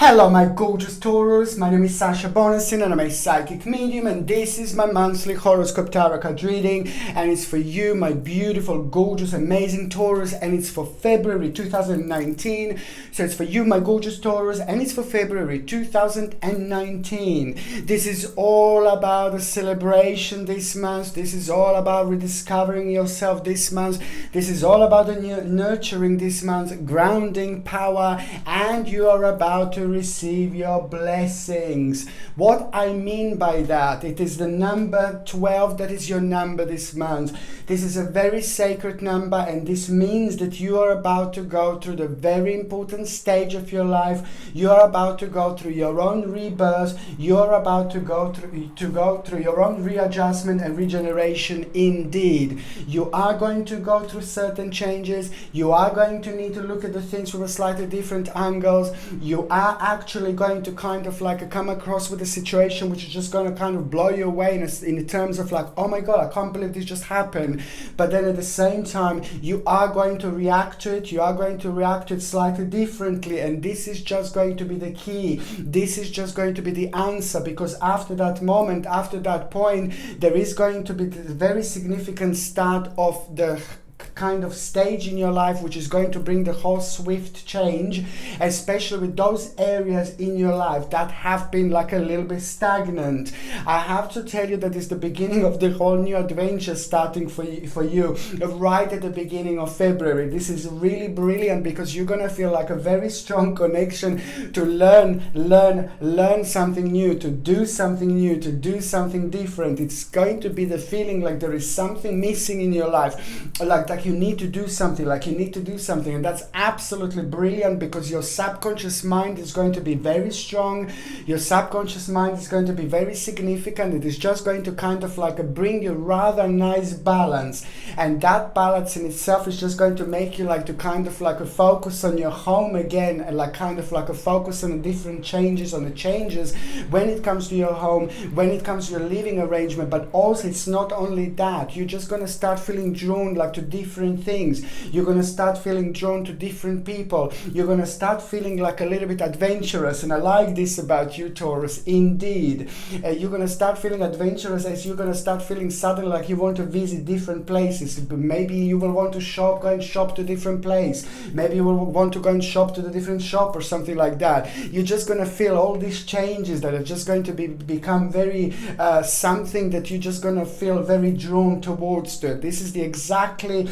Hello my gorgeous Taurus, my name is Sasha Bonasin and I'm a psychic medium, and this is my monthly horoscope tarot card reading, and it's for you my beautiful, gorgeous, amazing Taurus, and it's for February 2019. So it's for you my gorgeous Taurus, and it's for February 2019. This is all about a celebration this month. This is all about rediscovering yourself this month. This is all about the nurturing this month, grounding power, and you are about to receive your blessings. What I mean by that, it is the number 12 that is your number this month. This is a very sacred number, and this means that you are about to go through the very important stage of your life. You are about to go through your own rebirth. You are about to go through your own readjustment and regeneration. Indeed, you are going to go through certain changes. You are going to need to look at the things from a slightly different angles. You are actually going to kind of like come across with a situation which is just going to kind of blow you away in terms of like, oh my god, I can't believe this just happened. But then at the same time, you are going to react to it. You are going to react to it slightly differently, and this is just going to be the key. This is just going to be the answer, because after that moment, after that point, there is going to be the very significant start of the kind of stage in your life which is going to bring the whole swift change, especially with those areas in your life that have been like a little bit stagnant. I have to tell you that it's the beginning of the whole new adventure starting for you right at the beginning of February. This is really brilliant because you're gonna feel like a very strong connection to learn something new, to do something new, to do something different. It's going to be the feeling like there is something missing in your life, like you need to do something, and that's absolutely brilliant because your subconscious mind is going to be very strong. Your subconscious mind is going to be very significant. It is just going to kind of like bring you rather nice balance, and that balance in itself is just going to make you like to kind of like a focus on your home again, and like kind of like a focus on the different changes, on the changes when it comes to your home, when it comes to your living arrangement. But also it's not only that, you're just going to start feeling drawn like to different things. You're going to start feeling drawn to different people. You're going to start feeling like a little bit adventurous, and I like this about you, Taurus. Indeed, you're going to start feeling adventurous as you're going to start feeling suddenly like you want to visit different places. Maybe you will want to go and shop to a different place. Maybe you will want to go and shop to the different shop or something like that. You're just going to feel all these changes that are just going to become very something that you're just going to feel very drawn towards to. This is the exactly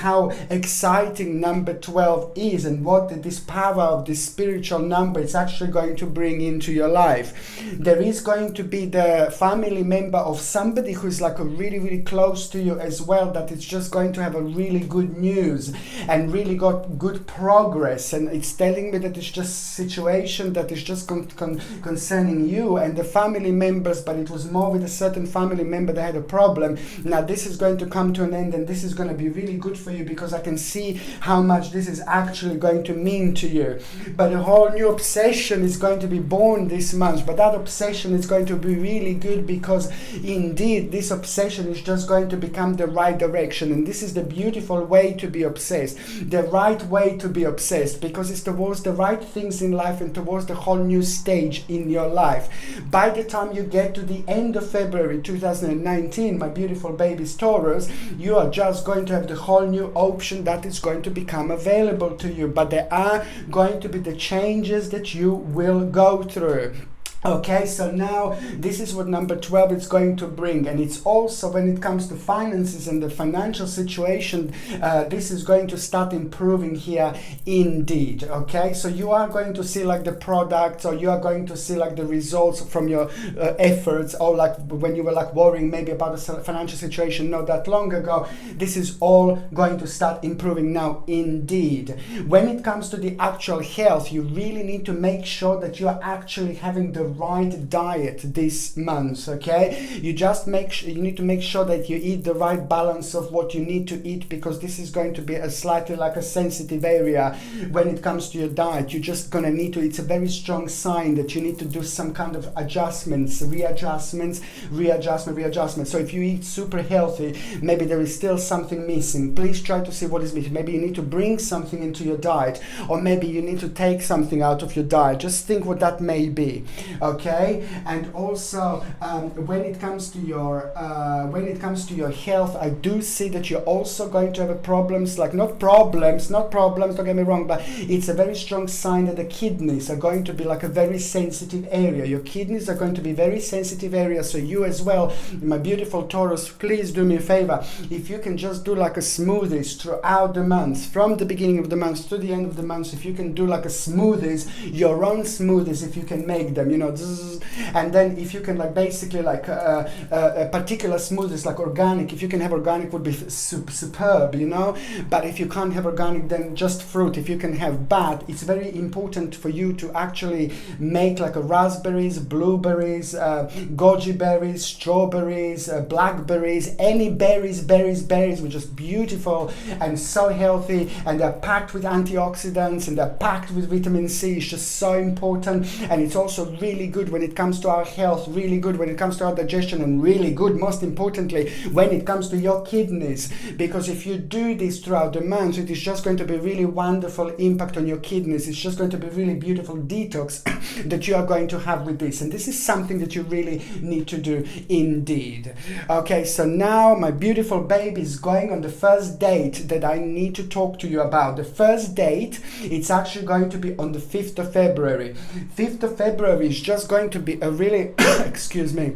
how exciting number 12 is, and what this power of this spiritual number is actually going to bring into your life. There is going to be the family member of somebody who is like a really close to you as well, that is just going to have a really good news and really got good progress, and it's telling me that it's just situation that is just concerning you and the family members, but it was more with a certain family member that had a problem. Now this is going to come to an end, and this is going to be really good for you because I can see how much this is actually going to mean to you. But a whole new obsession is going to be born this month, but that obsession is going to be really good because indeed this obsession is just going to become the right direction, and this is the beautiful way to be obsessed, the right way to be obsessed, because it's towards the right things in life and towards the whole new stage in your life. By the time you get to the end of February 2019, my beautiful babies Taurus, you are just going to have the whole new option that is going to become available to you, but there are going to be the changes that you will go through. Okay, so now this is what number 12 is going to bring, and it's also when it comes to finances and the financial situation, this is going to start improving here indeed. Okay, so you are going to see like the products, or you are going to see like the results from your efforts, or like when you were like worrying maybe about the financial situation not that long ago. This is all going to start improving now indeed. When it comes to the actual health, you really need to make sure that you are actually having the right diet this month, okay? You just you need to make sure that you eat the right balance of what you need to eat, because this is going to be a slightly like a sensitive area when it comes to your diet. You're just gonna need to, it's a very strong sign that you need to do some kind of adjustments, readjustment. So if you eat super healthy, maybe there is still something missing. Please try to see what is missing. Maybe you need to bring something into your diet, or maybe you need to take something out of your diet. Just think what that may be, okay? And also when it comes to your health, I do see that you're also going to have problems, like not problems, don't get me wrong, but it's a very strong sign that the kidneys are going to be like a very sensitive area. Your kidneys are going to be very sensitive area. So you as well, my beautiful Taurus, please do me a favor. If you can just do like a smoothies throughout the month, from the beginning of the month to the end of the month, if you can do like a smoothies, your own smoothies, if you can make them, you know, and then if you can like basically like a particular smoothies like organic, if you can have organic would be superb, you know. But if you can't have organic, then just fruit if you can have. But it's very important for you to actually make like a raspberries, blueberries, goji berries, strawberries, blackberries, any berries, which is beautiful and so healthy, and they're packed with antioxidants and they're packed with vitamin C. It's just so important, and it's also really good when it comes to our health, really good when it comes to our digestion, and really good, most importantly, when it comes to your kidneys. Because if you do this throughout the month, it is just going to be really wonderful impact on your kidneys. It's just going to be really beautiful detox that you are going to have with this, and this is something that you really need to do indeed. Okay, so now my beautiful baby is going on the first date that I need to talk to you about. The first date, it's actually going to be on the 5th of February. 5th of February is just going to be a really excuse me,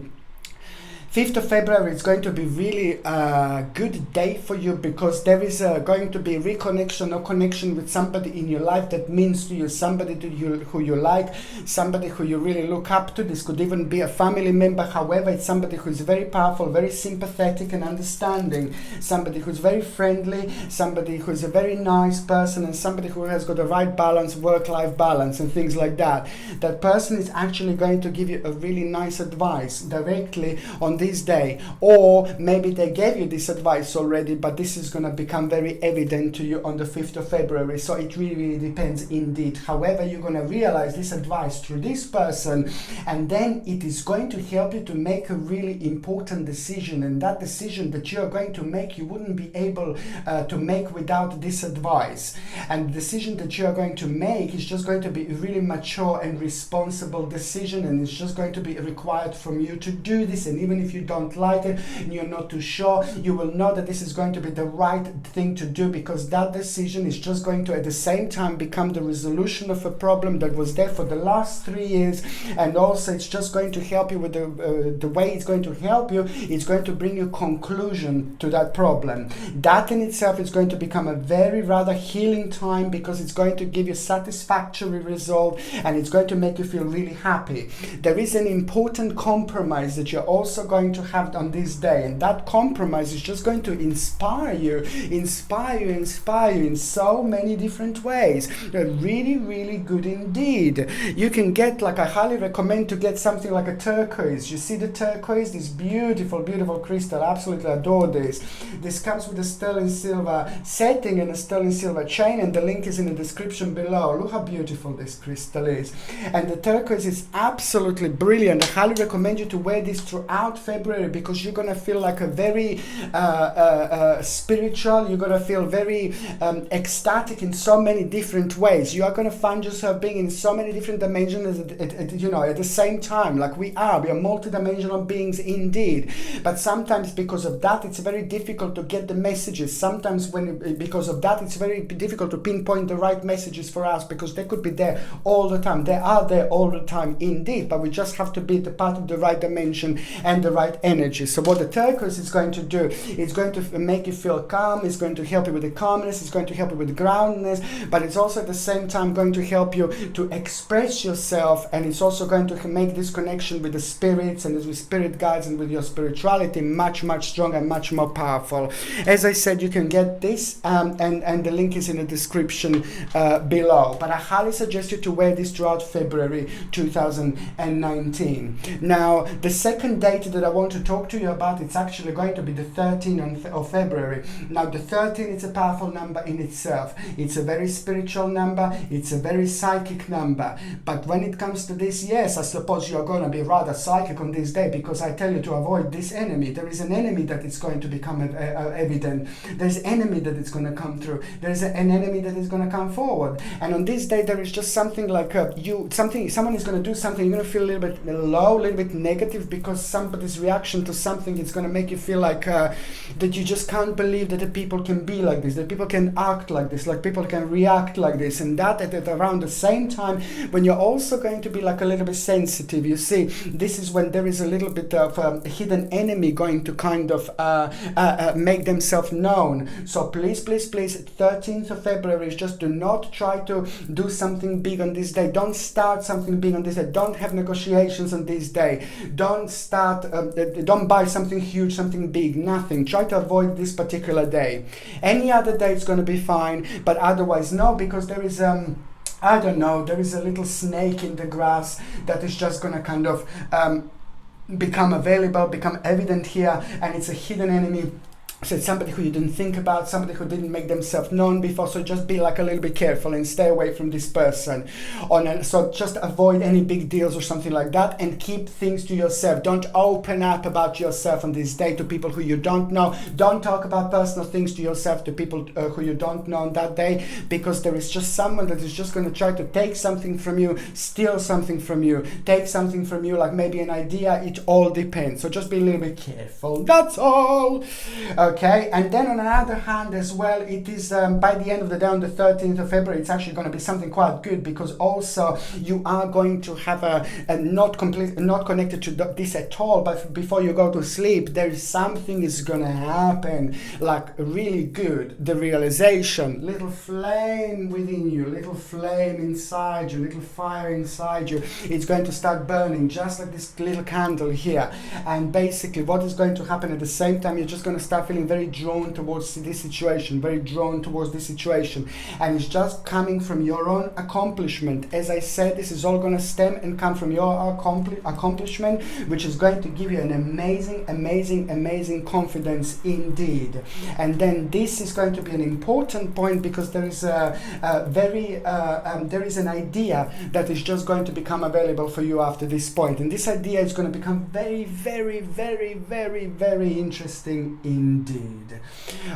5th of February is going to be really a good day for you, because there is going to be reconnection or connection with somebody in your life that means to you, somebody who you like, somebody who you really look up to. This could even be a family member. However, it's somebody who is very powerful, very sympathetic and understanding, somebody who's very friendly, somebody who's a very nice person, and somebody who has got the right balance, work-life balance and things like that. That person is actually going to give you a really nice advice directly on this day, or maybe they gave you this advice already, but this is going to become very evident to you on the 5th of February. So it really depends indeed. However, you're going to realize this advice through this person, and then it is going to help you to make a really important decision, and that decision that you're going to make, you wouldn't be able to make without this advice. And the decision that you're going to make is just going to be a really mature and responsible decision, and it's just going to be required from you to do this. And even if you don't like it and you're not too sure, you will know that this is going to be the right thing to do, because that decision is just going to at the same time become the resolution of a problem that was there for the last 3 years. And also it's just going to help you with the way it's going to help you, it's going to bring you conclusion to that problem. That in itself is going to become a very rather healing time, because it's going to give you satisfactory result, and it's going to make you feel really happy. There is an important compromise that you're also going to have on this day, and that compromise is just going to inspire you in so many different ways. They're really good indeed. You can get, like, I highly recommend to get something like a turquoise. You see the turquoise, this beautiful crystal, absolutely adore this. This comes with a sterling silver setting and a sterling silver chain, and the link is in the description below. Look how beautiful this crystal is, and the turquoise is absolutely brilliant. I highly recommend you to wear this throughout February, because you're gonna feel like a very spiritual, you're gonna feel very ecstatic in so many different ways. You are gonna find yourself being in so many different dimensions at the same time. Like we are multidimensional beings indeed, but sometimes because of that it's very difficult to get the messages. Sometimes because of that it's very difficult to pinpoint the right messages for us, because they could be there all the time. They are there all the time indeed, but we just have to be the part of the right dimension and the right right energy. So what the turquoise is going to do, it's going to make you feel calm, it's going to help you with the calmness, it's going to help you with the groundedness, but it's also at the same time going to help you to express yourself, and it's also going to make this connection with the spirits and with spirit guides and with your spirituality much stronger and much more powerful. As I said, you can get this and the link is in the description below, but I highly suggest you to wear this throughout February 2019. Now the second date that I want to talk to you about, it's actually going to be the 13th of February. Now the 13 is a powerful number in itself. It's a very spiritual number, it's a very psychic number, but when it comes to this, yes, I suppose you're going to be rather psychic on this day, because I tell you to avoid this enemy. There is an enemy that is going to become evident. There's an enemy that is going to come through. There's an enemy that is going to come forward, and on this day there is just something like someone is going to do something. You're going to feel a little bit low, a little bit negative, because somebody's reaction to something is going to make you feel like that you just can't believe that the people can be like this, that people can act like this, like people can react like this, and that at around the same time when you're also going to be like a little bit sensitive. You see, this is when there is a little bit of a hidden enemy going to kind of make themselves known. So please 13th of February is just do not try to do something big on this day. Don't start something big on this day. Don't have negotiations on this day. Don't buy something huge, something big, nothing. Try to avoid this particular day. Any other day is going to be fine, but otherwise no, because there is I don't know, there is a little snake in the grass that is just going to kind of become evident here, and it's a hidden enemy. So it's somebody who you didn't think about, somebody who didn't make themselves known before. So just be like a little bit careful and stay away from this person. So just avoid any big deals or something like that, and keep things to yourself. Don't open up about yourself on this day to people who you don't know. Don't talk about personal things to yourself to people who you don't know on that day, because there is just someone that is just going to try to take something from you, steal something from you, take something from you, like maybe an idea. It all depends. So just be a little bit careful. That's all. Okay, and then on the other hand as well, it is by the end of the day on the 13th of February, it's actually going to be something quite good, because also you are going to have a not connected to this at all, but before you go to sleep, there is something is going to happen, like really good. The realization, little flame within you, little flame inside you, little fire inside you, it's going to start burning just like this little candle here. And basically what is going to happen at the same time, you're just going to start feeling very drawn towards this situation, and it's just coming from your own accomplishment. As I said, this is all going to stem and come from your accomplishment, which is going to give you an amazing confidence indeed. And then this is going to be an important point, because there is there is an idea that is just going to become available for you after this point, and this idea is going to become very interesting indeed.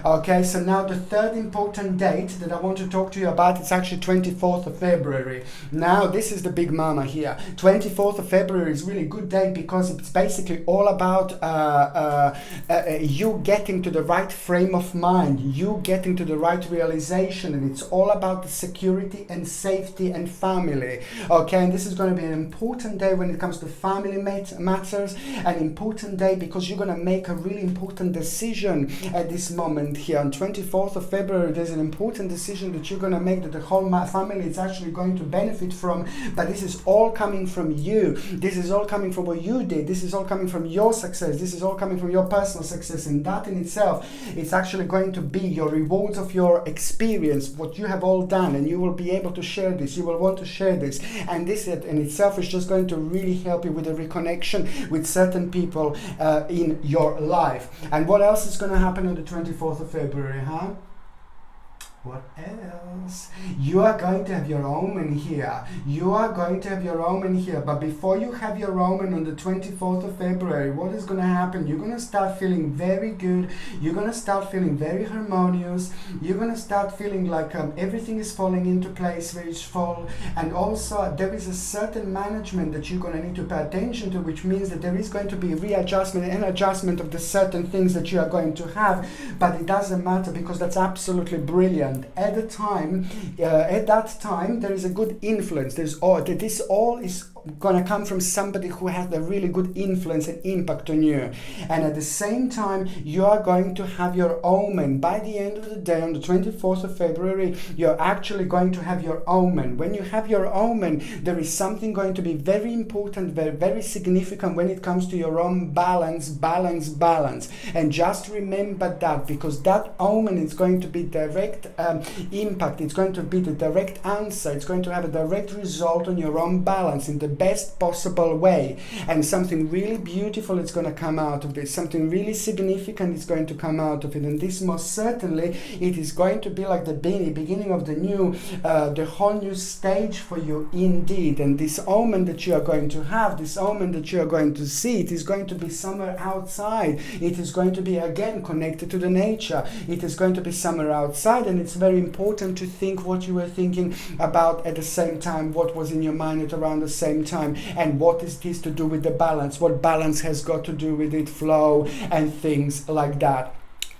Okay, so now the third important date that I want to talk to you about, it's actually 24th of February. Now this is the big mama here. 24th of February is really good day, because it's basically all about you getting to the right frame of mind, you getting to the right realization, and it's all about the security and safety and family. Okay, and this is going to be an important day when it comes to family matters, an important day because you're going to make a really important decision at this moment here. On 24th of February, there's an important decision that you're going to make, that the whole family is actually going to benefit from, but this is all coming from you. This is all coming from what you did. This is all coming from your success. This is all coming from your personal success, and that in itself, it's actually going to be your rewards of your experience, what you have all done, and you will be able to share this. You will want to share this, and this in itself is just going to really help you with a reconnection with certain people in your life. And what else is going to happen on the 24th of February, huh? What else? You are going to have your omen here. You are going to have your omen here. But before you have your omen on the 24th of February, what is going to happen? You're going to start feeling very good. You're going to start feeling very harmonious. You're going to start feeling like everything is falling into place where it's fall. And also there is a certain management that you're going to need to pay attention to, which means that there is going to be readjustment and adjustment of the certain things that you are going to have. But it doesn't matter, because that's absolutely brilliant. At that time, there is a good influence. This all is gonna come from somebody who has a really good influence and impact on you. And at the same time, you are going to have your omen. By the end of the day, on the 24th of February, you're actually going to have your omen. When you have your omen, there is something going to be very important, very, very significant when it comes to your own balance. And just remember that, because that omen is going to be direct impact. It's going to be the direct answer. It's going to have a direct result on your own balance in the best possible way. And something really beautiful is going to come out of this. Something really significant is going to come out of it. And this most certainly, it is going to be like the beginning of the whole new stage for you indeed. And this omen that you are going to have, this omen that you are going to see, it is going to be somewhere outside. It is going to be again connected to the nature. It is going to be somewhere outside, and it's very important to think what you were thinking about at the same time, what was in your mind at around the same time, and what is this to do with the balance, what balance has got to do with it, flow and things like that.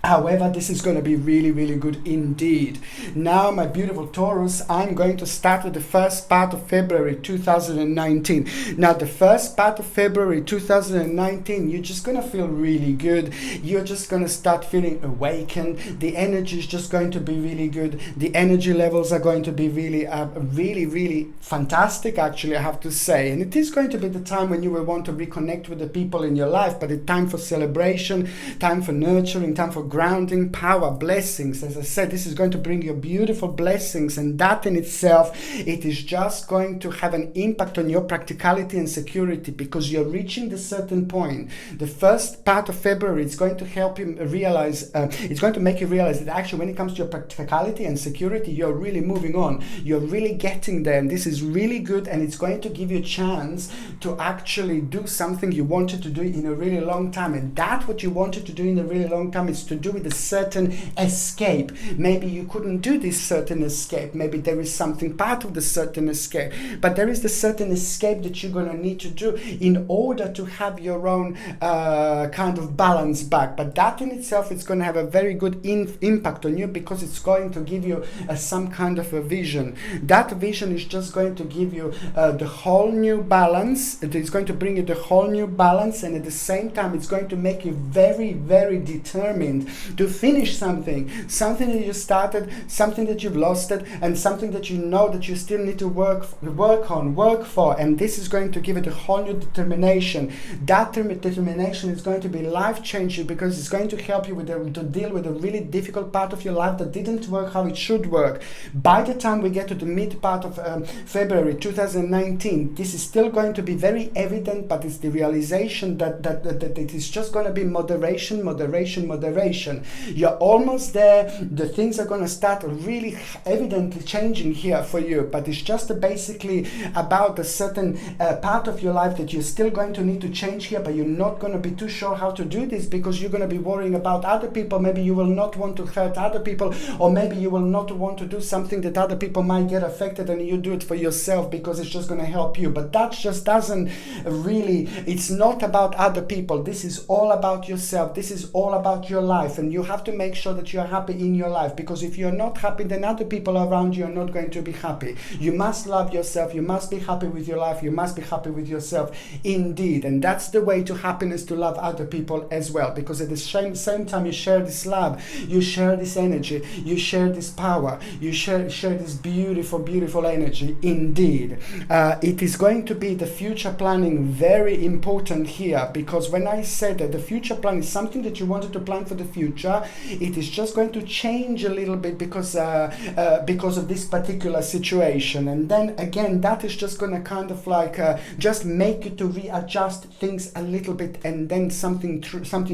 However, this is going to be really, really good indeed. Now, my beautiful Taurus, I'm going to start with the first part of February 2019. Now, the first part of February 2019, you're just going to feel really good. You're just going to start feeling awakened. The energy is just going to be really good. The energy levels are going to be really, really fantastic, actually, I have to say. And it is going to be the time when you will want to reconnect with the people in your life, but it's time for celebration, time for nurturing, time for grounding, power, blessings. As I said, this is going to bring you beautiful blessings, and that in itself, it is just going to have an impact on your practicality and security, because you're reaching the certain point. The first part of February is going to help you realize, it's going to make you realize that actually when it comes to your practicality and security, you're really moving on. You're really getting there, and this is really good, and it's going to give you a chance to actually do something you wanted to do in a really long time. And that what you wanted to do in a really long time is to do with a certain escape. Maybe you couldn't do this certain escape. Maybe there is something part of the certain escape, but there is the certain escape that you're going to need to do in order to have your own kind of balance back. But that in itself is going to have a very good impact on you, because it's going to give you some kind of a vision. That vision is just going to give you the whole new balance. It is going to bring you the whole new balance, and at the same time it's going to make you very, very determined to finish something that you started, something that you've lost it, and something that you know that you still need to work for. And this is going to give it a whole new determination. That determination is going to be life-changing, because it's going to help you to deal with a really difficult part of your life that didn't work how it should work. By the time we get to the mid part of February 2019, this is still going to be very evident, but it's the realization that it is just going to be moderation. You're almost there. The things are going to start really evidently changing here for you, but it's just basically about a certain part of your life that you're still going to need to change here, but you're not going to be too sure how to do this, because you're going to be worrying about other people. Maybe you will not want to hurt other people, or maybe you will not want to do something that other people might get affected, and you do it for yourself because it's just going to help you. But that just doesn't really, it's not about other people. This is all about yourself. This is all about your life, and you have to make sure that you are happy in your life, because if you're not happy, then other people around you are not going to be happy. You must love yourself. You must be happy with your life. You must be happy with yourself indeed. And that's the way to happiness, to love other people as well, because at the same time you share this love, you share this energy, you share this power, you share this beautiful energy indeed. It is going to be the future planning very important here, because when I said that the future plan is something that you wanted to plan for the future, it is just going to change a little bit because of this particular situation. And then again, that is just going to kind of like just make you to readjust things a little bit, and then something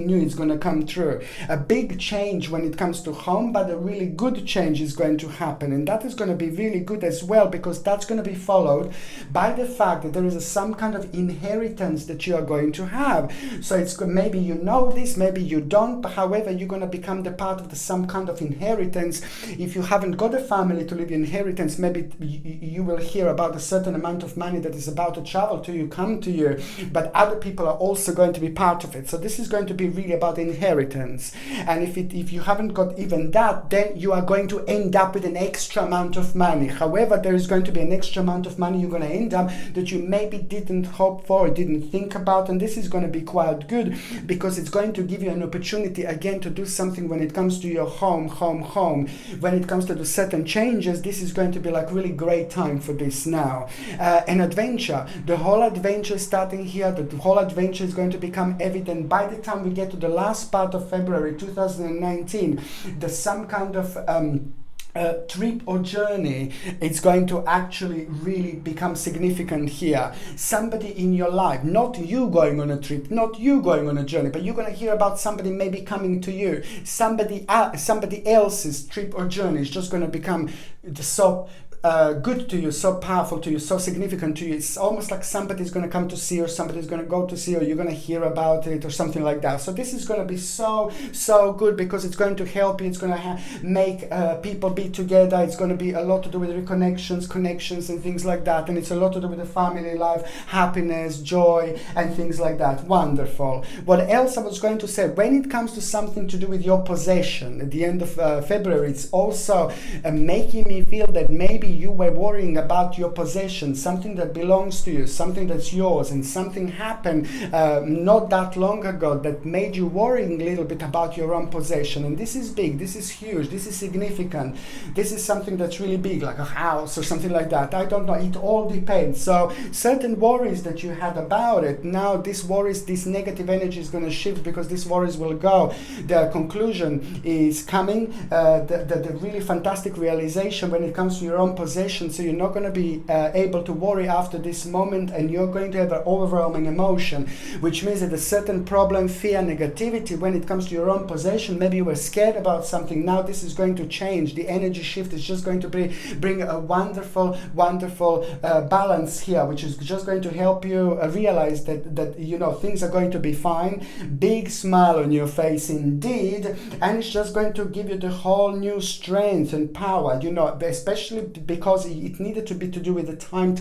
new is going to come through. A big change when it comes to home, but a really good change is going to happen, and that is going to be really good as well, because that's going to be followed by the fact that there is some kind of inheritance that you are going to have. So it's maybe you know this, maybe you don't, but however, you're going to become the part of some kind of inheritance. If you haven't got a family to leave your inheritance, maybe you will hear about a certain amount of money that is about to travel to you, come to you, but other people are also going to be part of it. So this is going to be really about inheritance. And if you haven't got even that, then you are going to end up with an extra amount of money. However, there is going to be an extra amount of money you're going to end up that you maybe didn't hope for or didn't think about, and this is going to be quite good because it's going to give you an opportunity again to do something when it comes to your home. When it comes to the certain changes, this is going to be like really great time for this now. An adventure, the whole adventure starting here, the whole adventure is going to become evident by the time we get to the last part of February 2019. There's some kind of trip or journey, it's going to actually really become significant here. Somebody in your life, not you going on a trip, not you going on a journey, but you're going to hear about somebody maybe coming to you. Somebody else's trip or journey is just going to become so good to you, so powerful to you, so significant to you. It's almost like somebody's going to come to see you, or somebody's going to go to see you, or you're going to hear about it or something like that. So this is going to be so good because it's going to help you. It's going to make people be together. It's going to be a lot to do with connections and things like that. And it's a lot to do with the family life, happiness, joy, and things like that. Wonderful. What else I was going to say, when it comes to something to do with your possession at the end of February, it's also making me feel that maybe you were worrying about your possession, something that belongs to you, something that's yours, and something happened not that long ago that made you worrying a little bit about your own possession. And this is big, this is huge, this is significant, this is something that's really big, like a house or something like that. I don't know, it all depends. So certain worries that you had about it, now this negative energy is going to shift because these worries will go. The conclusion is coming, the really fantastic realization when it comes to your own possession. So you're not going to be able to worry after this moment, and you're going to have an overwhelming emotion, which means that a certain problem, fear, negativity when it comes to your own possession, maybe you were scared about something, now this is going to change. The energy shift is just going to bring a wonderful balance here, which is just going to help you realize that you know things are going to be fine. Big smile on your face indeed, and it's just going to give you the whole new strength and power, you know, especially because it needed to be to do with the time.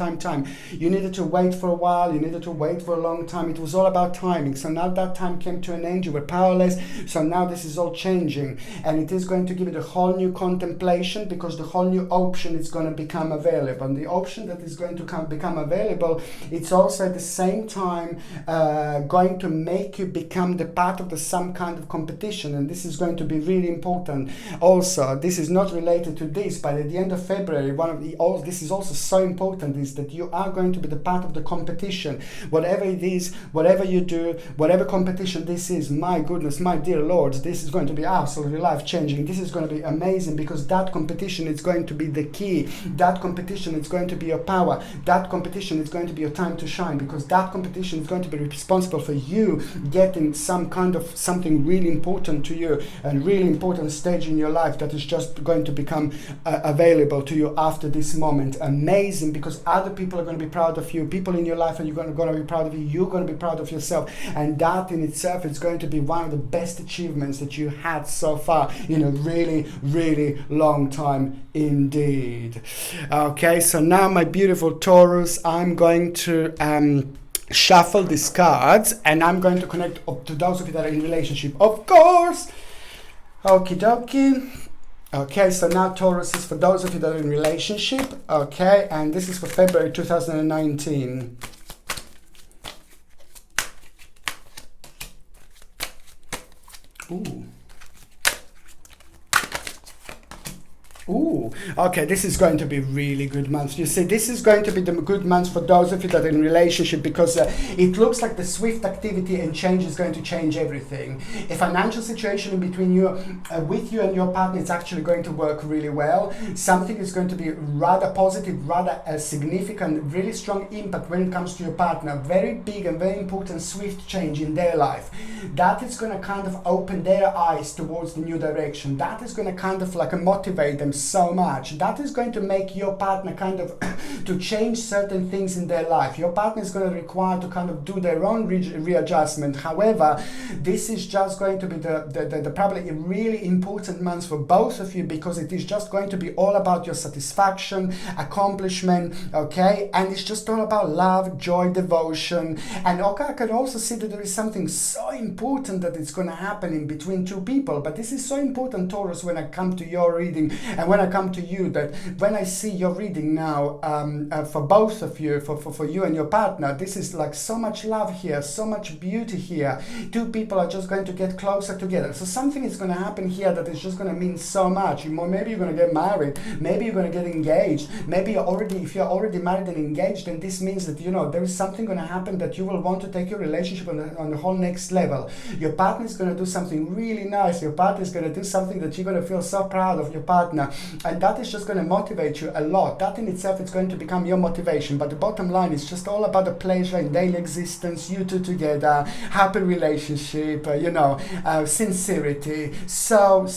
You needed to wait for a while, you needed to wait for a long time. It was all about timing. So now that time came to an end, you were powerless. So now this is all changing, and it is going to give you the whole new contemplation, because the whole new option is going to become available. And the option that is going to become available, it's also at the same time going to make you become the part of some kind of competition, and this is going to be really important. Also, this is not related to this, but at the end of February, this is also so important, is that you are going to be the part of the competition. Whatever it is, whatever you do, whatever competition this is, my goodness, my dear lords, this is going to be absolutely life-changing. This is going to be amazing, because that competition is going to be the key. That competition is going to be your power. That competition is going to be your time to shine, because that competition is going to be responsible for you getting something really important to you, and really important stage in your life that is just going to become available to you after this moment. Amazing, because other people are going to be proud of you. People in your life are going to be proud of you. You're going to be proud of yourself, and that in itself is going to be one of the best achievements that you had so far in a really long time indeed. Okay, so now my beautiful Taurus, I'm going to shuffle these cards, and I'm going to connect up to those of you that are in relationship, of course. Okie dokie. Okay, so now Taurus is for those of you that are in relationship. Okay, and this is for February 2019. Ooh, okay, this is going to be really good month. You see, this is going to be the good month for those of you that are in relationship, because it looks like the swift activity and change is going to change everything. A financial situation in between you, with you and your partner, it's actually going to work really well. Something is going to be rather positive, rather significant, really strong impact when it comes to your partner. Very big and very important swift change in their life. That is going to kind of open their eyes towards the new direction. That is going to kind of like motivate them so much. That is going to make your partner kind of to change certain things in their life. Your partner is going to require to kind of do their own readjustment. However, this is just going to be the probably a really important month for both of you, because it is just going to be all about your satisfaction, accomplishment, okay? And it's just all about love, joy, devotion. And okay, I can also see that there is something so important that it's going to happen in between two people. But this is so important, Taurus, when I come to your reading and when I come to you, that when I see your reading now, for both of you, for you and your partner, this is like so much love here, so much beauty here. Two people are just going to get closer together. So something is going to happen here that is just going to mean so much. Maybe you're going to get married, maybe you're going to get engaged, maybe if you're already married and engaged, then this means that, you know, there is something going to happen that you will want to take your relationship on the whole next level. Your partner is going to do something really nice. Your partner is going to do something that you're going to feel so proud of your partner, and that is just going to motivate you a lot. That in itself is going to become your motivation. But the bottom line is just all about the pleasure in daily existence, you two together, happy relationship, sincerity. So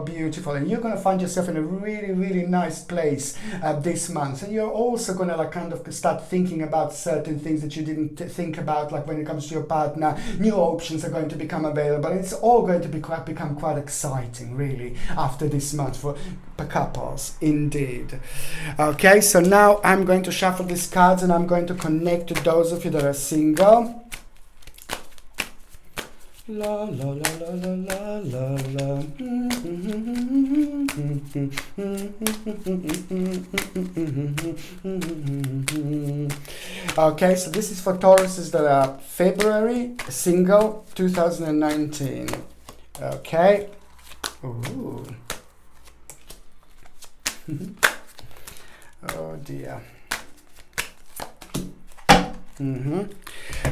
beautiful. And you're going to find yourself in a really, really nice place this month. And you're also going to kind of start thinking about certain things that you didn't think about, like when it comes to your partner. New options are going to become available. It's all going to become quite exciting, really, after this month for couples, indeed. Okay, so now I'm going to shuffle these cards and I'm going to connect to those of you that are single. La la la la la la la. Okay, so this is for Tauruses that are February, single, 2019. Okay. Ooh. Oh dear.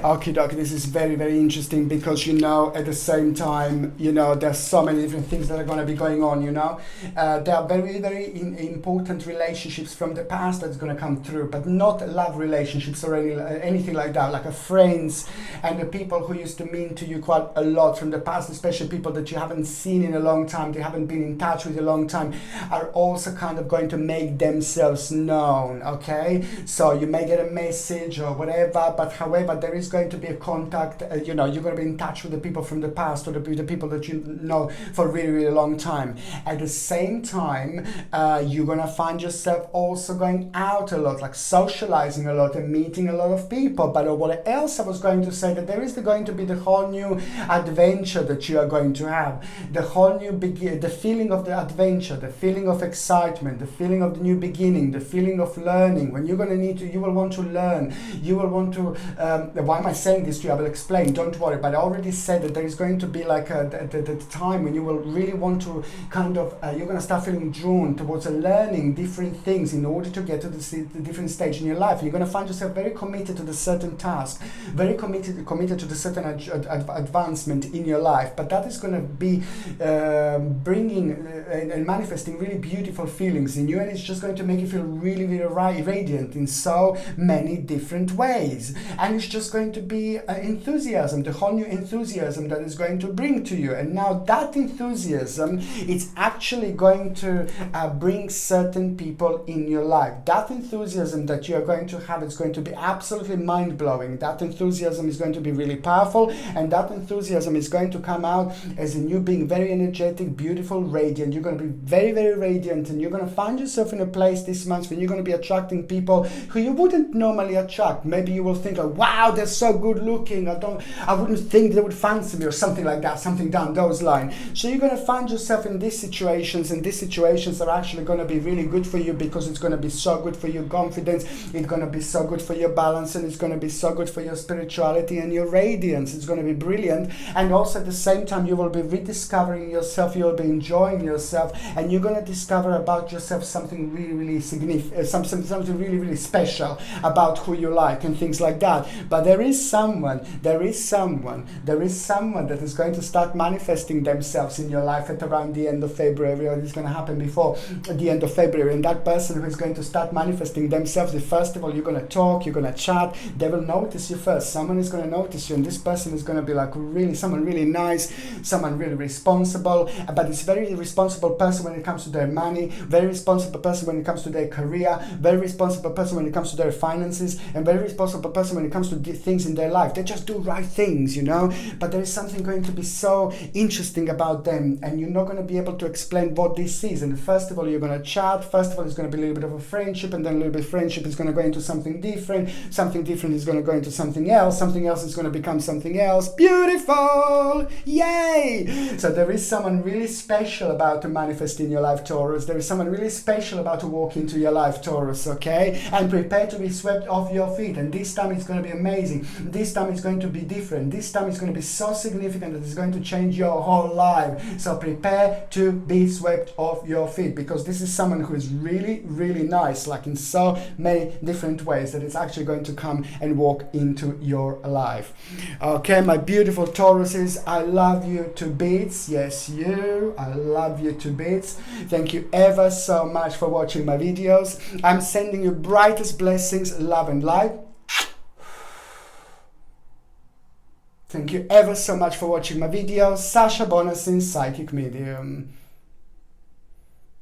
Okie dokie, this is very, very interesting, because, you know, at the same time, you know, there's so many different things that are going to be going on, you know. There are very, very important relationships from the past that's going to come through, but not love relationships or anything like that, like a friends and the people who used to mean to you quite a lot from the past, especially people that you haven't seen in a long time, they haven't been in touch with a long time, are also kind of going to make themselves known, okay? So you may get a message or whatever, but however, there is going to be a contact, you're going to be in touch with the people from the past, or the people that you know for a really, really long time. At the same time, you're going to find yourself also going out a lot, like socializing a lot and meeting a lot of people. But what else I was going to say, that there is going to be the whole new adventure that you are going to have, the whole new the feeling of the adventure, the feeling of excitement, the feeling of the new beginning, the feeling of learning. When you're going to you will want to learn, you will want to, why am I saying this to you? I will explain, don't worry, but I already said that there is going to be like the time when you will really want to kind of, you're going to start feeling drawn towards learning different things in order to get to the different stage in your life. You're going to find yourself very committed to the certain task, very committed to the certain advancement in your life, but that is going to be bringing and manifesting really beautiful feelings in you, and it's just going to make you feel really, really radiant in so many different ways. And it's just going to be enthusiasm, the whole new enthusiasm that is going to bring to you. And now that enthusiasm, it's actually going to bring certain people in your life. That enthusiasm that you are going to have is going to be absolutely mind-blowing. That enthusiasm is going to be really powerful, and that enthusiasm is going to come out as a new being, very energetic, beautiful, radiant. You're going to be very, very radiant, and you're going to find yourself in a place this month when you're going to be attracting people who you wouldn't normally attract. Maybe you will think like, wow, they're so good looking, I wouldn't think they would fancy me, or something like that, something down those lines. So you're going to find yourself in these situations, and these situations are actually going to be really good for you, because it's going to be so good for your confidence, it's going to be so good for your balance, and it's going to be so good for your spirituality and your radiance. It's going to be brilliant. And also at the same time, you will be rediscovering yourself, you'll be enjoying yourself, and you're going to discover about yourself something really, really significant, something really, really special about who you like and things like that. But But there is someone that is going to start manifesting themselves in your life at around the end of February, or it's going to happen before the end of February. And that person who is going to start manifesting themselves, first of all, you're going to talk, you're going to chat, they will notice you first. Someone is going to notice you, and this person is going to be like really someone really nice, someone really responsible, but it's very responsible person when it comes to their money, very responsible person when it comes to their career, very responsible person when it comes to their finances, and very responsible person when it comes to things in their life. They just do right things, you know, but there is something going to be so interesting about them, and you're not going to be able to explain what this is. And first of all, you're going to chat. First of all, it's going to be a little bit of a friendship, and then a little bit of friendship is going to go into something different is going to go into something else is going to become something else. Beautiful! Yay! So there is someone really special about to manifest in your life, Taurus. There is someone really special about to walk into your life, Taurus, okay? And prepare to be swept off your feet. And this time it's going to be amazing. This time it's going to be different. This time it's going to be so significant that it's going to change your whole life. So prepare to be swept off your feet, because this is someone who is really, really nice, like in so many different ways, that it's actually going to come and walk into your life. Okay, my beautiful Tauruses, I love you to bits. Yes, you. I love you to bits. Thank you ever so much for watching my videos. I'm sending you brightest blessings, love and light. Thank you ever so much for watching my videos. Sasha Bonasin, Psychic Medium.